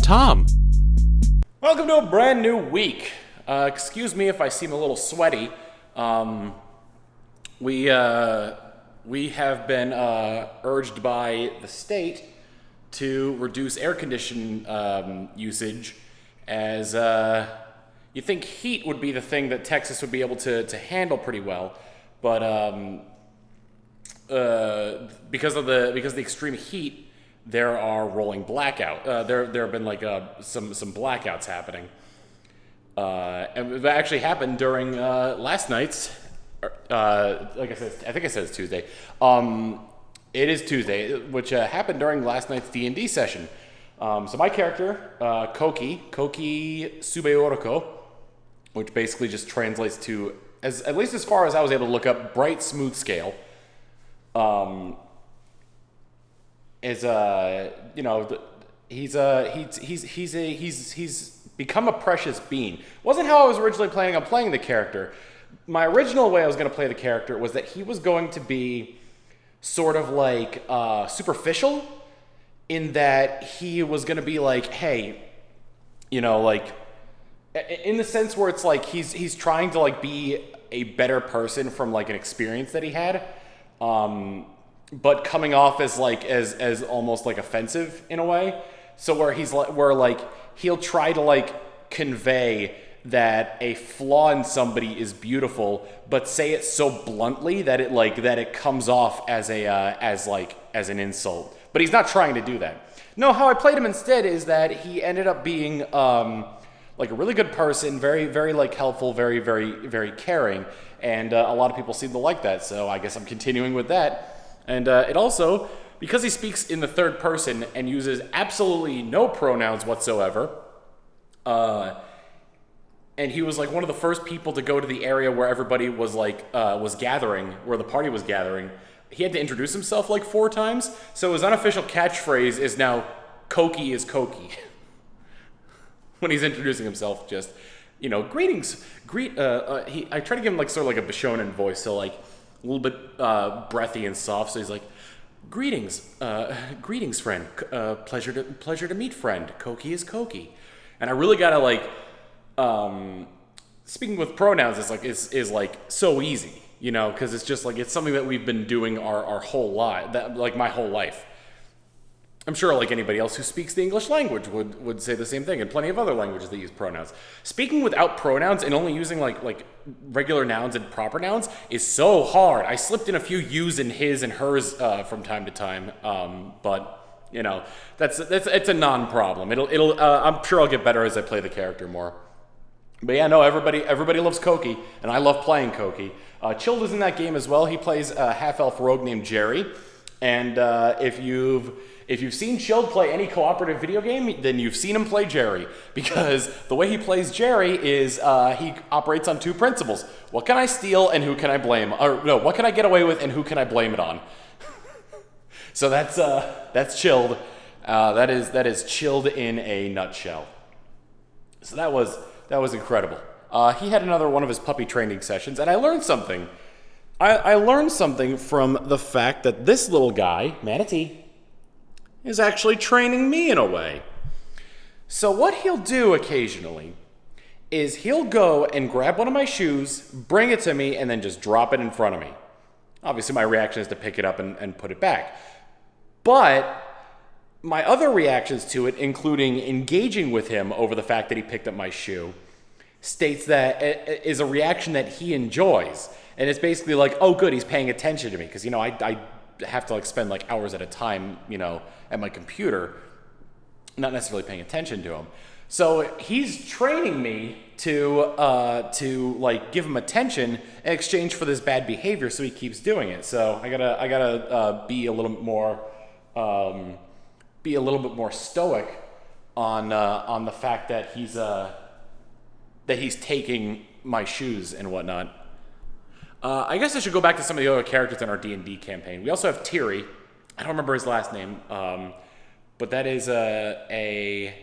Tom. Welcome to a brand new week. Excuse me if I seem a little sweaty. We have been urged by the state to reduce air condition usage, as you think heat would be the thing that Texas would be able to handle pretty well, but because of the extreme heat, there are rolling blackout. There have been some blackouts happening, and that actually happened during last night's. Like I said, I think I said it's Tuesday. It is Tuesday, which happened during last night's D&D session. So my character, Kouki Subeoroko, which basically just translates to, at least as far as I was able to look up, bright smooth scale. He's become a precious being. Wasn't how I was originally planning on playing the character. My original way I was going to play the character was that he was going to be sort of like superficial, in that he was going to be like, hey, like in the sense where it's like he's trying to like be a better person from like an experience that he had, but coming off as as almost like offensive in a way. So where he'll try to like convey that a flaw in somebody is beautiful, but say it so bluntly that it comes off as an insult. But he's not trying to do that. No, how I played him instead is that he ended up being like a really good person, very, very like helpful, very, very, very caring, and a lot of people seem to like that. So I guess I'm continuing with that. And it also, because he speaks in the third person and uses absolutely no pronouns whatsoever, and he was like one of the first people to go to the area where everybody was gathering, where the party was gathering. He had to introduce himself like 4 times. So his unofficial catchphrase is now "Kouki is Kouki." When he's introducing himself, just greetings. I try to give him like sort of like a Bishonen voice, so like a little bit breathy and soft. So he's like, "Greetings, friend. Pleasure to meet, friend. Kouki is Kouki." And I really gotta like. Speaking with pronouns is like so easy, because it's just like it's something that we've been doing our whole life, my whole life. I'm sure like anybody else who speaks the English language would say the same thing, and plenty of other languages that use pronouns. Speaking without pronouns and only using like regular nouns and proper nouns is so hard. I slipped in a few yous and his and hers from time to time, but it's a non-problem. It'll I'm sure I'll get better as I play the character more. But yeah, no, everybody loves Kouki, and I love playing Kouki. Chilled is in that game as well. He plays a half-elf rogue named Jerry, and if you've seen Chilled play any cooperative video game, then you've seen him play Jerry, because the way he plays Jerry is he operates on 2 principles: what can I steal and who can I blame? Or no, what can I get away with and who can I blame it on? So that's Chilled. That is Chilled in a nutshell. So that was incredible. He had another one of his puppy training sessions, and I learned something. I learned something from the fact that this little guy, Manatee, is actually training me in a way. So what he'll do occasionally is he'll go and grab one of my shoes, bring it to me, and then just drop it in front of me. Obviously, my reaction is to pick it up and put it back. But my other reactions to it, including engaging with him over the fact that he picked up my shoe, states that it is a reaction that he enjoys. And it's basically like, oh good, he's paying attention to me. Because, I have to like spend like hours at a time, at my computer, not necessarily paying attention to him. So he's training me to like give him attention in exchange for this bad behavior, so he keeps doing it. So I gotta be a little bit more stoic on the fact that he's taking my shoes and whatnot. I guess I should go back to some of the other characters in our D&D campaign. We also have Tiri. I don't remember his last name, but that is I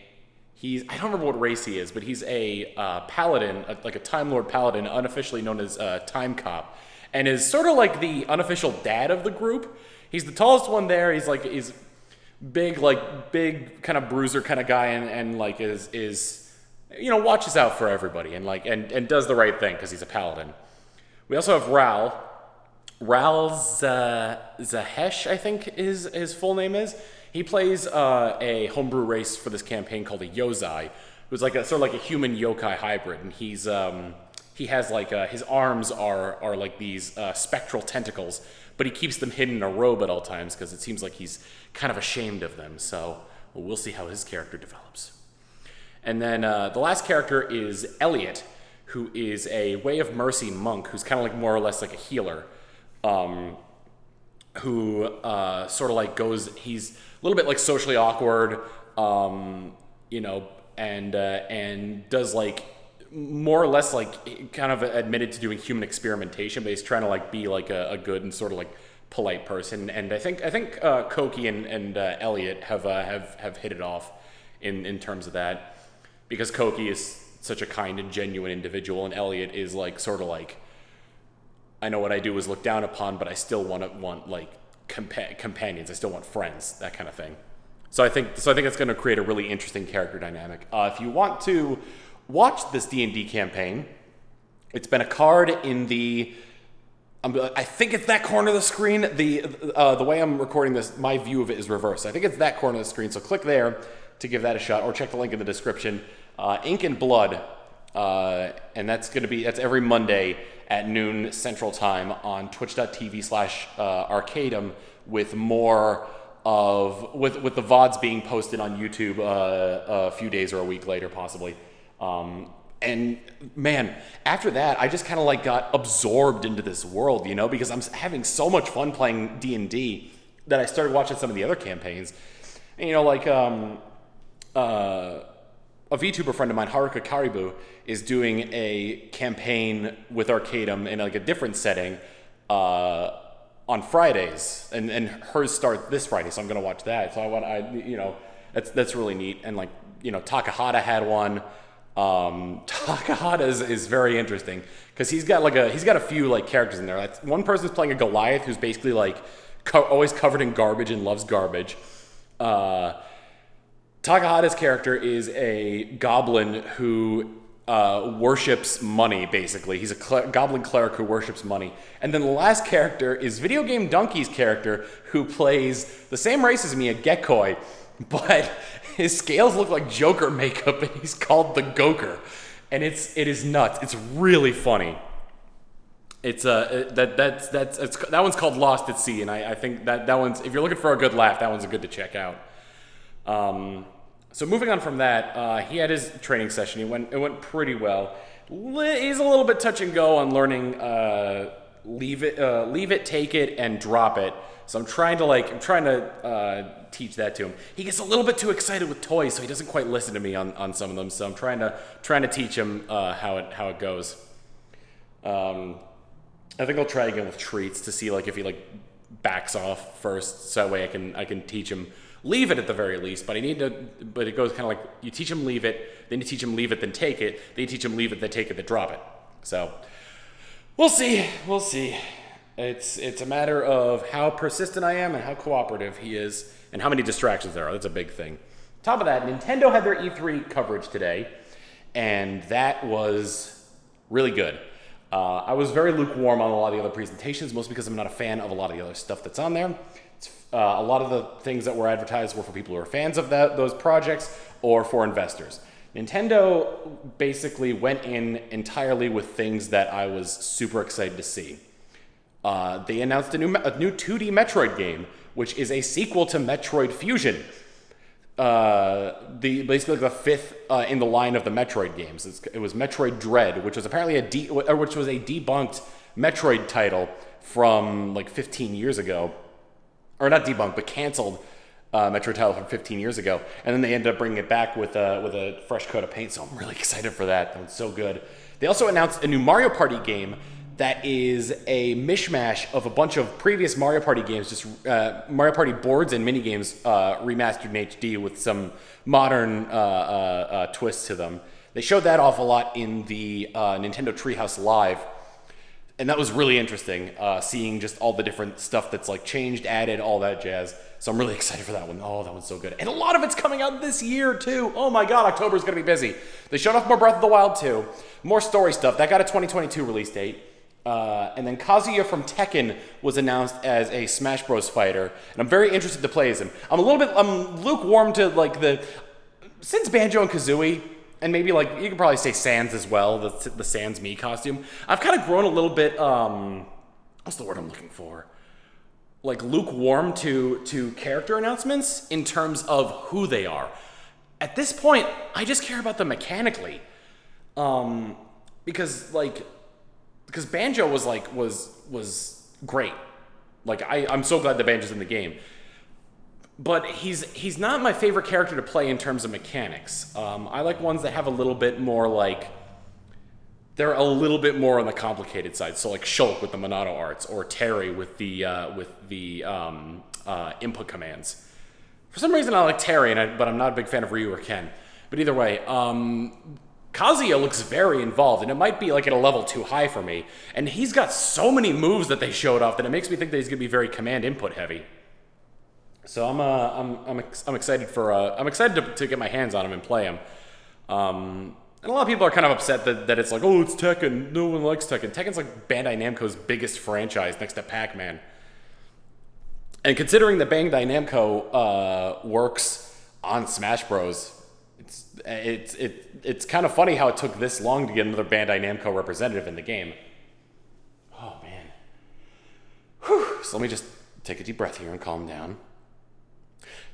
don't remember what race he is, but he's a paladin, like a Time Lord paladin, unofficially known as Time Cop, and is sort of like the unofficial dad of the group. He's the tallest one there. He's big kind of bruiser kind of guy, and like is watches out for everybody, and like and does the right thing because he's a paladin. We also have Ral. Zahesh, I think his full name is. He plays a homebrew race for this campaign called a Yozai, who's like a sort of like a human yokai hybrid, and he has like his arms are like these spectral tentacles, but he keeps them hidden in a robe at all times because it seems like he's kind of ashamed of them. So we'll see how his character develops. And then the last character is Elliot, who is a Way of Mercy monk who's kind of like more or less like a healer, who sort of like he's a little bit like socially awkward, and does like more or less like kind of admitted to doing human experimentation, but he's trying to like be like a good and sort of like polite person. And I think Kouki and Elliot have hit it off in terms of that, because Kouki is such a kind and genuine individual, and Elliot is like sort of like, I know what I do is looked down upon, but I still want like companions. I still want friends, that kind of thing. So I think it's going to create a really interesting character dynamic. If you want to watch this D&D campaign, it's been a card in the, I think it's that corner of the screen. The way I'm recording this, my view of it is reversed. I think it's that corner of the screen. So click there to give that a shot, or check the link in the description. Ink and Blood, and that's every Monday at noon Central Time on twitch.tv/Arcadum, with more with the VODs being posted on YouTube a few days or a week later, possibly. And man, after that, I just kind of like got absorbed into this world, because I'm having so much fun playing D&D that I started watching some of the other campaigns. And, a VTuber friend of mine, Haruka Karibu, is doing a campaign with Arcadum in like a different setting on Fridays, and hers starts this Friday, so I'm gonna watch that. So that's really neat. And like Takahata had one. Takahata is very interesting because he's got a few like characters in there. One person's playing a Goliath who's basically like always covered in garbage and loves garbage. Takahata's character is a goblin who worships money, basically. He's a goblin cleric who worships money. And then the last character is Video Game Donkey's character, who plays the same race as me, a Gekoi, but his scales look like Joker makeup, and he's called the Goker. And it is nuts. It's really funny. It's that one's called Lost at Sea, and I think that one's, if you're looking for a good laugh, that one's good to check out. So moving on from that, he had his training session. It went pretty well. He's a little bit touch and go on learning leave it, take it, and drop it. So I'm trying to teach that to him. He gets a little bit too excited with toys, so he doesn't quite listen to me on some of them. So I'm trying to teach him how it goes. I think I'll try again with treats to see like if he like backs off first, so that way I can teach him leave it at the very least. But it goes kind of like, you teach him leave it, then you teach him leave it, then take it, then you teach him leave it, then take it, then drop it. So we'll see. It's a matter of how persistent I am and how cooperative he is and how many distractions there are. That's a big thing. Top of that, Nintendo had their E3 coverage today, and that was really good. I was very lukewarm on a lot of the other presentations, mostly because I'm not a fan of a lot of the other stuff that's on there. A lot of the things that were advertised were for people who are fans of those projects or for investors. Nintendo basically went in entirely with things that I was super excited to see. They announced a new 2D Metroid game, which is a sequel to Metroid Fusion. Basically the fifth in the line of the Metroid games. It was Metroid Dread, which was apparently a debunked Metroid title from like 15 years ago. Or not debunked, but canceled Metroid title from 15 years ago. And then they ended up bringing it back with a fresh coat of paint, so I'm really excited for that. That was so good. They also announced a new Mario Party game that is a mishmash of a bunch of previous Mario Party games, just Mario Party boards and minigames remastered in HD with some modern twists to them. They showed that off a lot in the Nintendo Treehouse Live, and that was really interesting, seeing just all the different stuff that's like changed, added, all that jazz. So I'm really excited for that one. Oh, that one's so good. And a lot of it's coming out this year, too. Oh my god, October's going to be busy. They showed off more Breath of the Wild 2. More story stuff. That got a 2022 release date. And then Kazuya from Tekken was announced as a Smash Bros. Fighter. And I'm very interested to play as him. I'm lukewarm to, like, since Banjo and Kazooie, and maybe, like, you could probably say Sans as well, the Sans Mii costume. I've kind of grown a little bit, what's the word I'm looking for? Like lukewarm to character announcements in terms of who they are. At this point, I just care about them mechanically, because Banjo was great. Like I'm so glad that Banjo's in the game, but he's not my favorite character to play in terms of mechanics. I like ones that have a little bit more like. They're a little bit more on the complicated side. So like Shulk with the Monado arts, or Terry with the input commands. For some reason, I like Terry, but I'm not a big fan of Ryu or Ken. But either way, Kazuya looks very involved, and it might be like at a level too high for me. And he's got so many moves that they showed off that it makes me think that he's gonna be very command input heavy. So I'm excited to get my hands on him and play him. And a lot of people are kind of upset that it's like, oh, it's Tekken. No one likes Tekken. Tekken's like Bandai Namco's biggest franchise next to Pac-Man. And considering that Bandai Namco works on Smash Bros, it's kind of funny how it took this long to get another Bandai Namco representative in the game. Oh, man. Whew. So let me just take a deep breath here and calm down.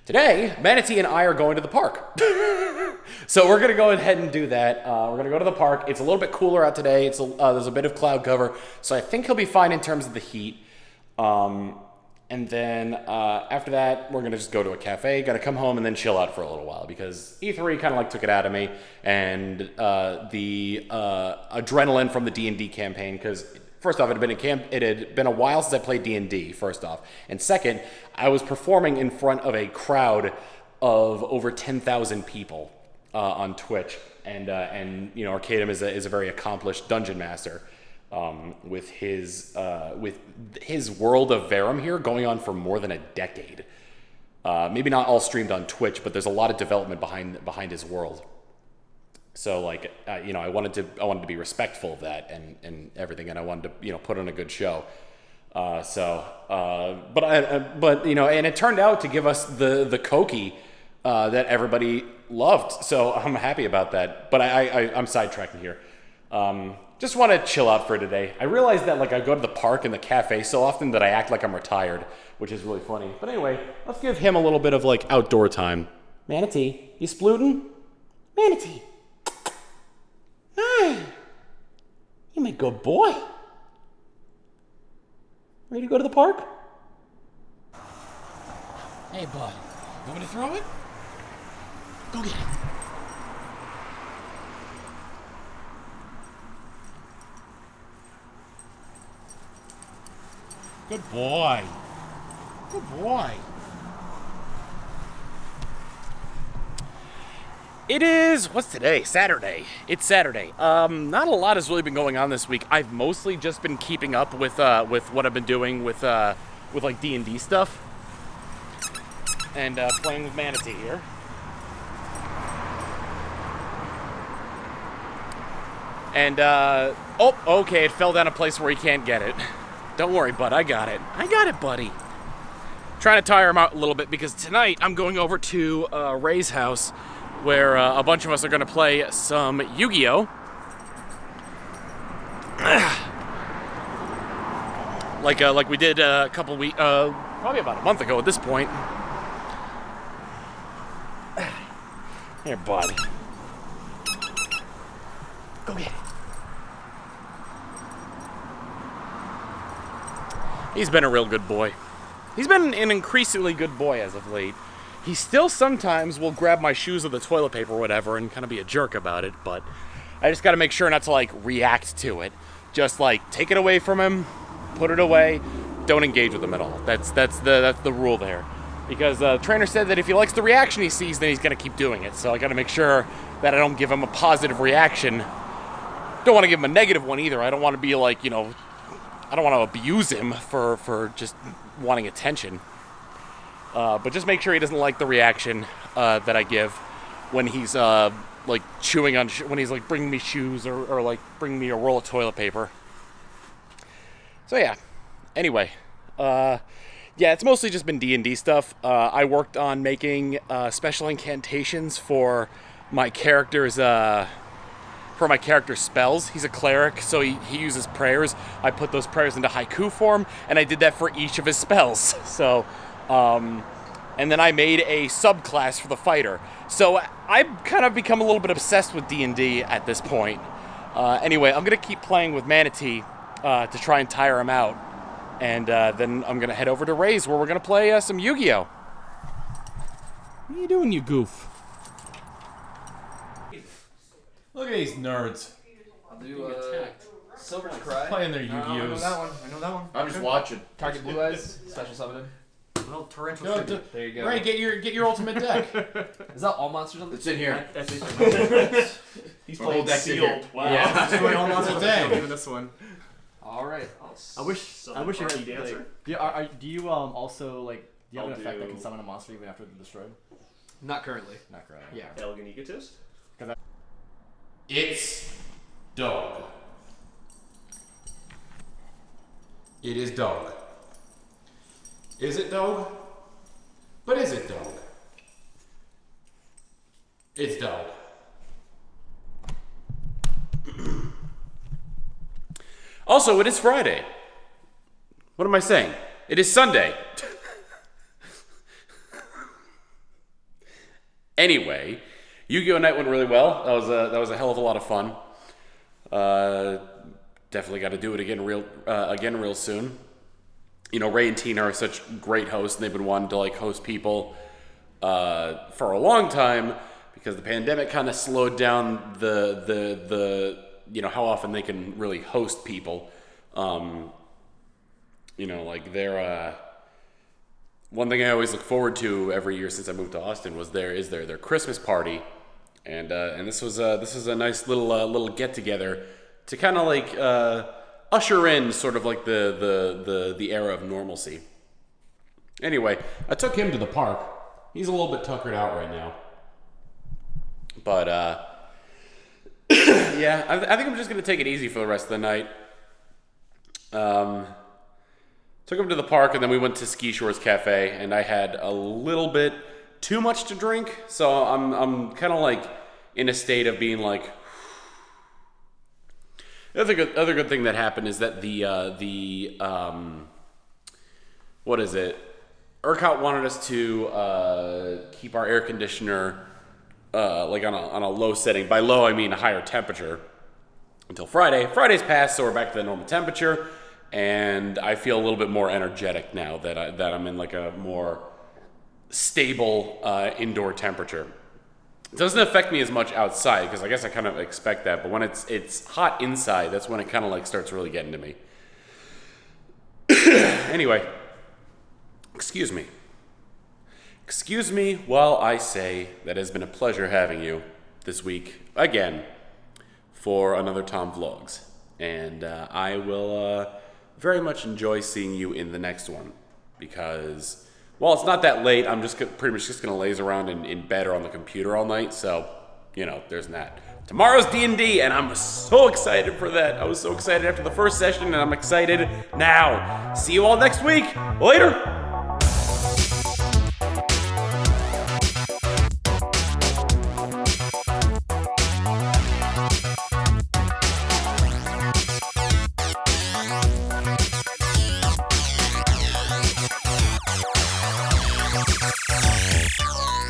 Today, Manatee and I are going to the park. So we're going to go ahead and do that. We're going to go to the park. It's a little bit cooler out today. There's a bit of cloud cover, so I think he'll be fine in terms of the heat. And then after that, we're going to just go to a cafe, got to come home and then chill out for a little while because E3 kind of like took it out of me, and the adrenaline from the D&D campaign, because first off, it had been a while since I played D&D, first off. And second, I was performing in front of a crowd of over 10,000 people on Twitch. And you know, Arcadum is a very accomplished dungeon master with his world of Verum here going on for more than a decade. Maybe not all streamed on Twitch, but there's a lot of development behind his world. So like, you know, I wanted to be respectful of that and everything, and I wanted to, you know, put on a good show. But you know, and it turned out to give us the Kouki that everybody loved. So I'm happy about that. But I'm sidetracking here. Just want to chill out for today. I realize that like I go to the park and the cafe so often that I act like I'm retired, which is really funny. But anyway, let's give him a little bit of like outdoor time. Manatee, you splootin'? Manatee. You my good boy. Ready to go to the park? Hey, bud. You want me to throw it? Go get it. Good boy. Good boy. It is, what's today? Saturday. It's Saturday. Not a lot has really been going on this week. I've mostly just been keeping up with what I've been doing with like D&D stuff. And playing with Manatee here. And, oh, okay, it fell down a place where he can't get it. Don't worry, bud, I got it. I got it, buddy. Trying to tire him out a little bit because tonight I'm going over to Ray's house, where a bunch of us are going to play some Yu-Gi-Oh! Like we did a couple weeks, probably about a month ago at this point. Here, bud. Go get it. He's been a real good boy. He's been an increasingly good boy as of late. He still sometimes will grab my shoes with the toilet paper or whatever and kind of be a jerk about it, but I just got to make sure not to like react to it. Just like take it away from him, put it away, don't engage with him at all. That's the rule there. Because the trainer said that if he likes the reaction he sees, then he's going to keep doing it. So I got to make sure that I don't give him a positive reaction. Don't want to give him a negative one either. I don't want to be like, you know, I don't want to abuse him for just wanting attention. But just make sure he doesn't like the reaction that I give when he's like chewing on when he's like bringing me shoes or like bringing me a roll of toilet paper. So yeah. Anyway, yeah, it's mostly just been D&D stuff. I worked on making special incantations for my character's spells. He's a cleric, so he uses prayers. I put those prayers into haiku form, and I did that for each of his spells. So, and then I made a subclass for the fighter. So I've kind of become a little bit obsessed with D&D at this point. Anyway, I'm going to keep playing with Manatee to try and tire him out. And then I'm going to head over to Ray's where we're going to play some Yu-Gi-Oh! What are you doing, you goof? Look at these nerds. I'll do Silver to Cry. Playing their I know Yu-Gi-Ohs. that one. I'm just watching. Target Blue Eyes, special summoning. Well, torrential No, tribute. There you go. Ray, get your ultimate deck. Is that all monsters on the It's in here. That's it. He's My whole playing deck's in sealed. here. Wow. Yeah. Just going all monster deck. Even this one. Alright. I wish I Party had dancer. like, do you also like do you have I'll an effect that do- can summon a monster even after they're destroyed? Not currently. Not correct. Yeah. Elegant egotist. It's dog. It is dog. Is it dog? But is it dog? It's dog. Also, it is Friday. What am I saying? It is Sunday. Anyway, Yu-Gi-Oh! Night went really well. That was a hell of a lot of fun. Definitely got to do it again real soon. You know, Ray and Tina are such great hosts, and they've been wanting to like host people for a long time because the pandemic kind of slowed down the you know how often they can really host people. You know, like they're one thing I always look forward to every year since I moved to Austin was their Christmas party, and this was a nice little get together to kind of like usher in sort of like the era of normalcy. Anyway, I took him to the park. He's a little bit tuckered out right now, but yeah, I think I'm just gonna take it easy for the rest of the night. Took him to the park, and then we went to Ski Shores Cafe, and I had a little bit too much to drink, so I'm kind of like in a state of being like. The other good thing that happened is that the what is it? ERCOT wanted us to keep our air conditioner like on a low setting. By low, I mean a higher temperature until Friday. Friday's passed, so we're back to the normal temperature. And I feel a little bit more energetic now that I'm in like a more stable indoor temperature. It doesn't affect me as much outside because I guess I kind of expect that. But when it's hot inside, that's when it kind of like starts really getting to me. Anyway, excuse me. Excuse me while I say that it has been a pleasure having you this week again for another Tom Vlogs, and I will. Very much enjoy seeing you in the next one because, well, it's not that late. I'm pretty much just going to laze around in bed or on the computer all night. So, you know, there's that. Tomorrow's D&D, and I'm so excited for that. I was so excited after the first session, and I'm excited now. See you all next week. Later.